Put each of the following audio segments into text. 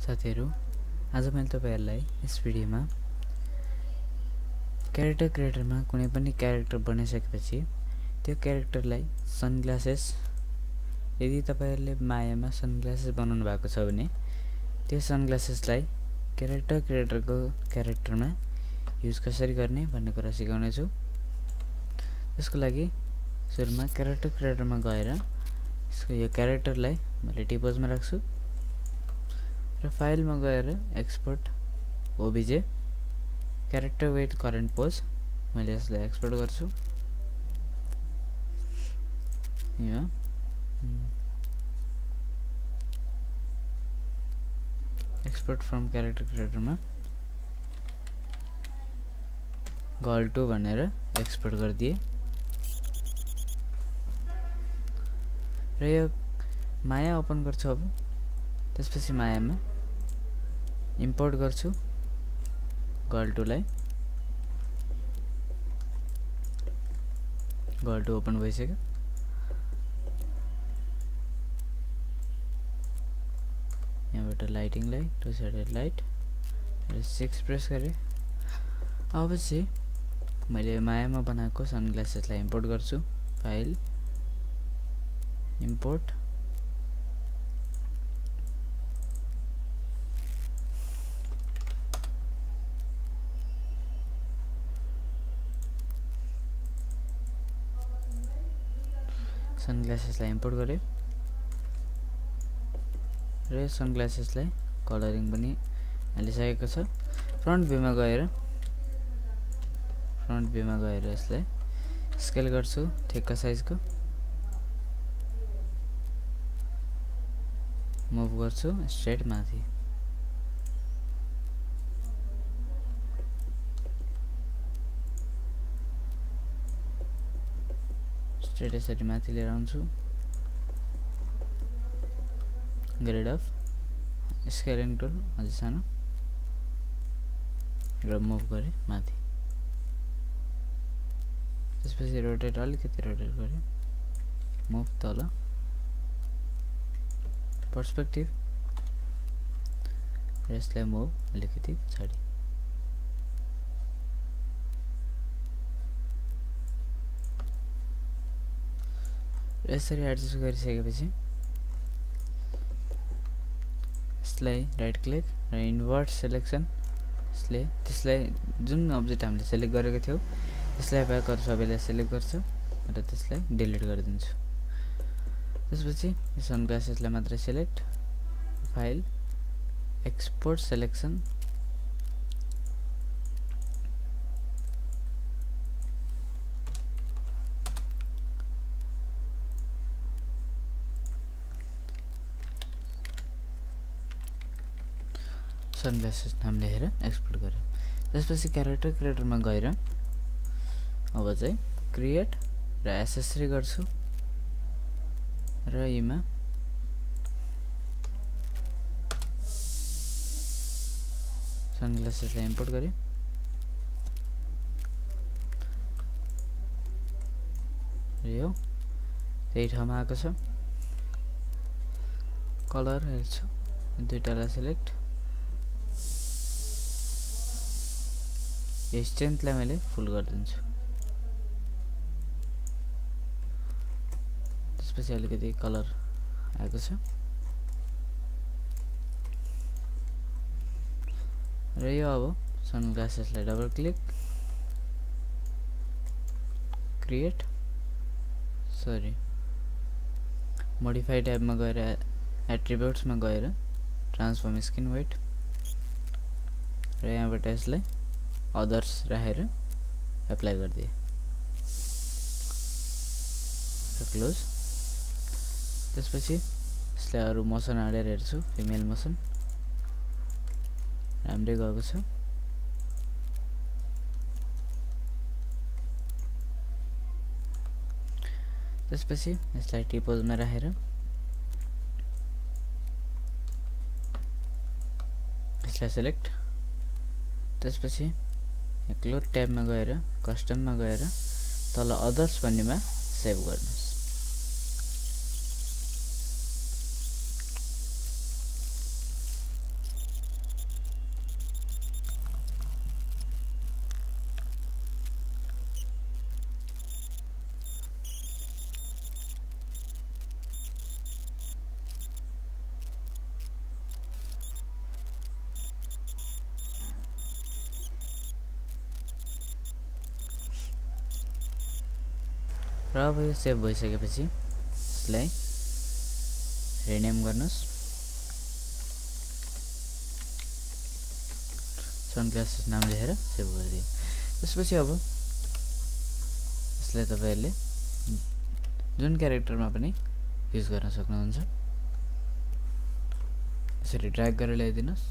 साथीहरु आज मैले तपाईहरुलाई यस भिडियोमा क्यारेक्टर क्रिएटरमा कुनै पनि क्यारेक्टर बनाइसकेपछि त्यो क्यारेक्टरलाई सनग्लासेस यदि तपाईहरुले मायामा सनग्लासेस बनाउनु भएको छ भने त्यो सनग्लासेसलाई क्यारेक्टर क्रिएटरको क्यारेक्टरमा युज कसरी गर्ने भन्ने कुरा सिकाउने छु। त्यसको लागि सुरुमा क्यारेक्टर क्रिएटरमा गएर यसको यो क्यारेक्टरलाई मैले टिपोजमा राख्छु र फाइलमा गएर export OBJ character with current pose मैले यसलाई एक्सपोर्ट गर्छु। यहाँ एक्सपोर्ट फ्रम क्यारेक्टर क्रिएटरमा गर्ल टु भनेर एक्सपोर्ट गरिदिए र यो माया ओपन गर्छु। अब त्यसपछि मायामा इम्पोर्ट गर्छु गर्ल टुलाई। गर्ल टु ओपन भइसक्यो। यहाँबाट लाइटिङलाई टु साइडेड लाइट र 6 प्रेस गरे। अब चाहिँ मैले मायामा बनाएको सनग्लासेसलाई इम्पोर्ट गर्छु। फाइल इम्पोर्ट सनग्लासेसलाई इम्पोर्ट गरे र सनग्लासेसलाई कलरिङ पनि हालिसकेको छ। फ्रन्ट भ्यूमा गएर यसलाई स्केल गर्छु ठेक्का साइजको, मुभ गर्छु स्ट्रेट माथि। स्ट्रेट यसरी माथि लिएर आउँछु। ग्रेड अफ स्केलिङ टुल अझै सानो र मुभ गरे माथि। त्यसपछि रोटेट अलिकति रोटेट गरे, मुभ तल पर्सपेक्टिभ र यसलाई मुभ अलिकति पछाडि। यसरी एडजस्ट गरिसकेपछि यसलाई राइट क्लिक र इन्भर्ट सिलेक्सन, त्यसलाई जुन अब्जेक्ट हामीले सिलेक्ट गरेको थियौ त्यसलाई ब्याक अरु सबैलाई सिलेक्ट गर्छु र त्यसलाई डिलिट गरिदिन्छु। त्यसपछि यो सनग्लासेसलाई मात्र select, file export selection sunglasses नाम लेखेर एक्सपोर्ट गरे। त्यसपछि क्यारेक्टर क्रिएटरमा गएर अब चाहिँ क्रिएट र एसेसरी गर्छु र यिमा सनग्लासेसलाई इम्पोर्ट गरे। र यो त्यही ठाउँमा आएको छ। कलर हेर्छु दुईटालाई सिलेक्ट, यो स्ट्रेन्थलाई मैले फुल गरिदिन्छु। त्यसपछि अलिकति कलर आएको छ र यो अब सनग्लासेसलाई डबल क्लिक क्रिएट मोडिफाई ट्याबमा गएर एट्रिब्युट्समा गएर ट्रान्सफर्म स्किन वेट र यहाँबाट यसलाई अदर्स राखेर एप्लाई गरिदिए र क्लोज। त्यसपछि यसलाई अरु मोसन हालेर हेर्छु, फिमेल मोसन राम्रै गएको छ। त्यसपछि यसलाई टिपोजमा राखेर यसलाई सिलेक्ट। त्यसपछि क्लोथ ट्याबमा गएर कस्टममा गएर तल अदर्स भन्नेमा सेभ गर्नुस्। र अब यो सेभ भइसकेपछि यसलाई रिनेम गर्नुस् सनग्लासेस नाम लेखेर सेभ गरिदियो। त्यसपछि अब यसलाई तपाईहरुले जुन क्यारेक्टरमा पनि युज गर्न सक्नुहुन्छ। यसरी ड्र्याग गरेर ल्याइदिनुस्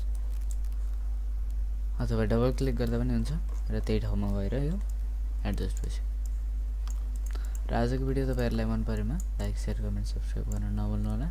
अथवा डबल क्लिक गर्दा पनि हुन्छ र त्यही ठाउँमा गएर यो एडजस्ट भइसक्यो। र आजको भिडियो तपाईहरुलाई मन परेमा लाइक शेयर कमेन्ट सब्स्क्राइब गर्न नभुल्नु होला।